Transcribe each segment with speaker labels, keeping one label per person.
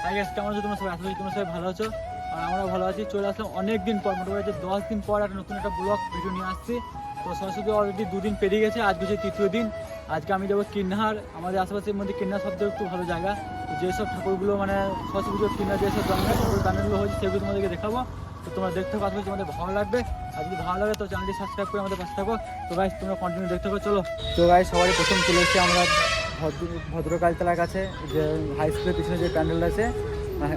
Speaker 1: Hi guys, কেমন আছো তোমরা সবাই? আশা করি তোমরা সবাই ভালো আছো আর আমরাও ভালো আছি। চলে আসলাম অনেক দিন পর, মোটামুটি 10 দিন পর একটা নতুন একটা ব্লগ ভিডিও নিয়ে আসছি। তো সরস্বতী অলরেডি 2 দিন পেরিয়ে গেছে, আজকে হচ্ছে তৃতীয় দিন। আজকে আমি যাবো কিন্নাহার। আমাদের আশেপাশের মধ্যে কিন্নাহার সবথেকে একটু ভালো জায়গা। তো যেসব ঠাকুরগুলো মানে সরস্বতী পুজোর কিন্নাহার যেসব জন্মের ঠাকুর প্যান্ডেলগুলো হয়েছে সেগুলো তোমাদেরকে দেখাবো। তো তোমরা দেখতে থাকো, আশা করি তোমাদের ভালো লাগবে। আর যদি ভালো লাগে তো চ্যানেলটি সাবস্ক্রাইব করে আমাদের পাশে থাকো। তো গাইস তোমরা কন্টিনিউ দেখতে থাকো, চলো। তো গাইস সবাই প্রথম চলে এসেছি আমরা ভদ্রকালীতলার কাছে, যে হাই স্কুলের পিছনে যে প্যান্ডেলটা আছে,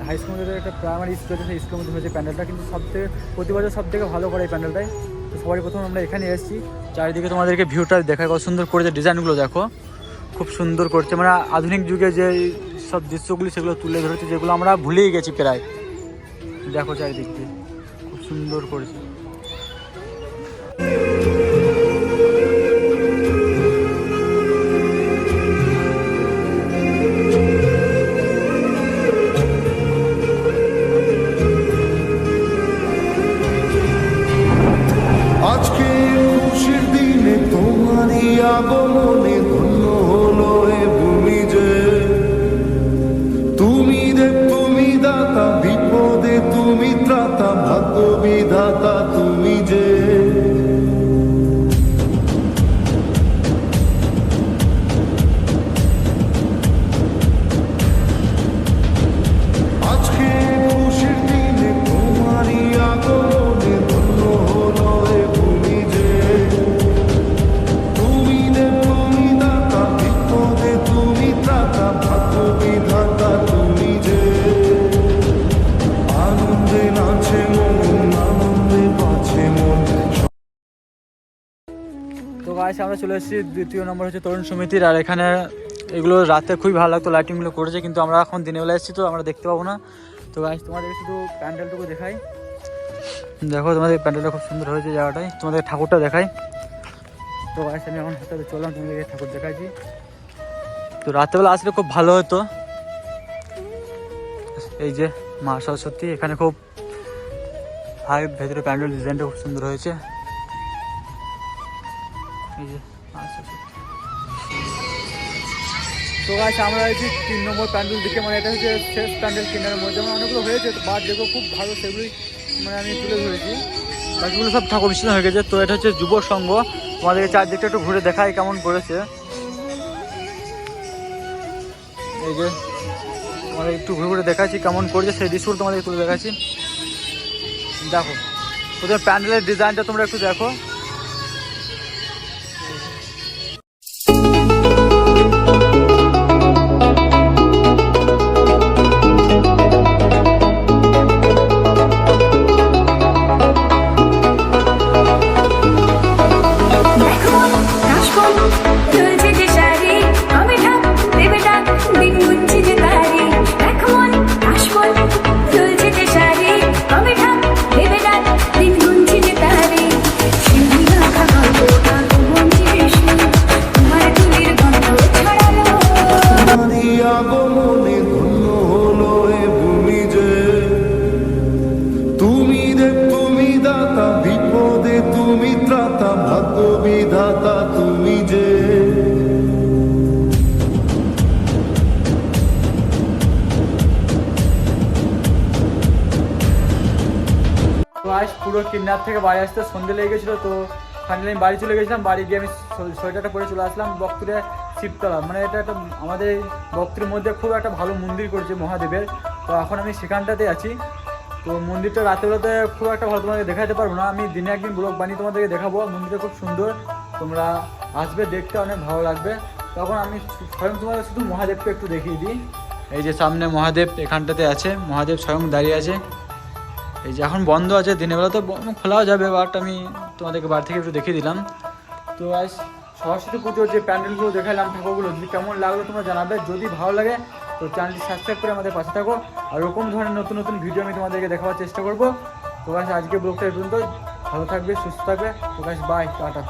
Speaker 1: হাই স্কুলের একটা প্রাইমারি স্কুল আছে, সেই স্কুলের মধ্যে হয়েছে প্যান্ডেলটা, কিন্তু সবথেকে প্রতি বছর সবথেকে ভালো করে এই প্যান্ডেলটাই। তো সবাই প্রথম আমরা এখানে এসেছি। চারিদিকে তোমাদেরকে ভিউটা দেখা, কত সুন্দর করেছে, ডিজাইনগুলো দেখো খুব সুন্দর করছে। মানে আধুনিক যুগে যে সব দৃশ্যগুলি সেগুলো তুলে ধরেছে, যেগুলো আমরা ভুলেই গেছি প্রায়। দেখো চারিদিক দিয়ে খুব সুন্দর করেছে।
Speaker 2: আজকে খুশির দিনে তোমারই আগমনে ধন্য হলো এ ভূমি যে। তুমি দেব, তুমি দাতা, বিপদে তুমি ত্রাতা, ভাগ্য বিধাতা তুমি যে। আজকে খুশির দিনে তোমারই আগমনে ধন্য হলো এ ভূমি যে। তুমি দেব, তুমি দাতা, বিপদে তুমি ত্রাতা, ভাগ্য বিধাতা তুমি যে। আনন্দে নাচে মন, আনন্দে বাঁচে মন।
Speaker 1: তো গাইস আমরা চলে এসেছি দ্বিতীয় নম্বর হচ্ছে তরুণ সমিতির। আর এখানে এগুলো রাতে খুবই ভালো লাগতো, লাইটিংগুলো করেছে, কিন্তু আমরা এখন দিনের বেলা এসেছি তো আমরা দেখতে পাবো না। তো গাইস তোমাদের শুধু প্যান্ডেলটুকু দেখাই, দেখো তোমাদের প্যান্ডেলটা খুব সুন্দর হয়েছে জায়গাটায়। তোমাদের ঠাকুরটা দেখাই। তো গাইস আমি এখন হাতে চললাম, তোমাদেরকে ঠাকুর দেখাইছি। তো রাত্রেবেলা আসলে খুব ভালো হতো। এই যে মা সরস্বতী, এখানে খুব হাই ভেতরে প্যান্ডেল ডিজাইনটা খুব সুন্দর হয়েছে। এই যে মা সরস্বতী। তো গাছ আমরা হয়েছি 3 নম্বর প্যান্ডেল দিকে, মানে এটা হচ্ছে শেষ প্যান্ডেল কেনার মধ্যে। মানে অনেকগুলো হয়েছে, বাদ দেখো খুব ভালো, সেগুলি মানে আমি তুলে ধরেছি। বাকিগুলো সব ঠাকুর বিষ্ণু হয়ে গেছে। তো এটা হচ্ছে যুব সংঘ। তোমাদেরকে চারদিকটা একটু ঘুরে দেখাই কেমন করেছে। এই যে তোমাদের একটু ঘুরে ঘুরে দেখাচ্ছি কেমন করেছে, সেই দৃশ্যগুলো তোমাদের তুলে দেখাচ্ছি। দেখো প্রথমে প্যান্ডেলের ডিজাইনটা তোমরা একটু দেখো।
Speaker 2: আগমনে ধন্য হলো এ ভূমি যে। তুমি দেব, তুমি দাতা, বিপদে তুমি ত্রাতা, ভাগ্য বিধাতা তুমি যে।
Speaker 1: তো আজ পুরো কিডন্যাপ থেকে বাড়ি আসতে সন্ধ্যে লেগে গেছিলো। তো ফাইনালি আমি বাড়ি চলে গেছিলাম। বাড়ি গিয়ে আমি সোয়েটারটা পরে চলে আসলাম বক্তুরে শিবতলা। মানে এটা একটা আমাদের বক্তুরের মধ্যে খুব একটা ভালো মন্দির করেছে মহাদেবের। তো এখন আমি সেখানটাতে আছি। তো মন্দিরটা রাতেবেলাতে খুব একটা ভালো তোমাকে দেখাতে পারবো না, আমি দিনে একদিন ব্লগ বানিয়ে তোমাদেরকে দেখাবো। মন্দিরটা খুব সুন্দর, তোমরা আসবে, দেখতে অনেক ভালো লাগবে। তখন আমি স্বয়ং তোমাদের শুধু মহাদেবকে একটু দেখিয়ে দিই। এই যে সামনে মহাদেব এখানটাতে আছে, মহাদেব স্বয়ং দাঁড়িয়ে আছে। এই যে এখন বন্ধ আছে, দিনের বেলা তো খোলাও যাবে, বাট আমি তোমাদেরকে বাড়ি থেকে একটু দেখিয়ে দিলাম। তো আজ সরস্বতী পুজোর যে প্যান্ডেলগুলো দেখালাম, ঠাকুরগুলো যদি কেমন লাগলো তোমরা জানাবে। যদি ভালো লাগে তো চ্যানেলটি সাবস্ক্রাইব করে আমাদের পাশে থাকো। আর এরকম ধরনের নতুন নতুন ভিডিও আমি তোমাদেরকে দেখাবার চেষ্টা করবো। তো আজকে ব্লগটা এই পর্যন্ত। ভালো থাকবে, সুস্থ থাকবে। তো বাই, টাটা।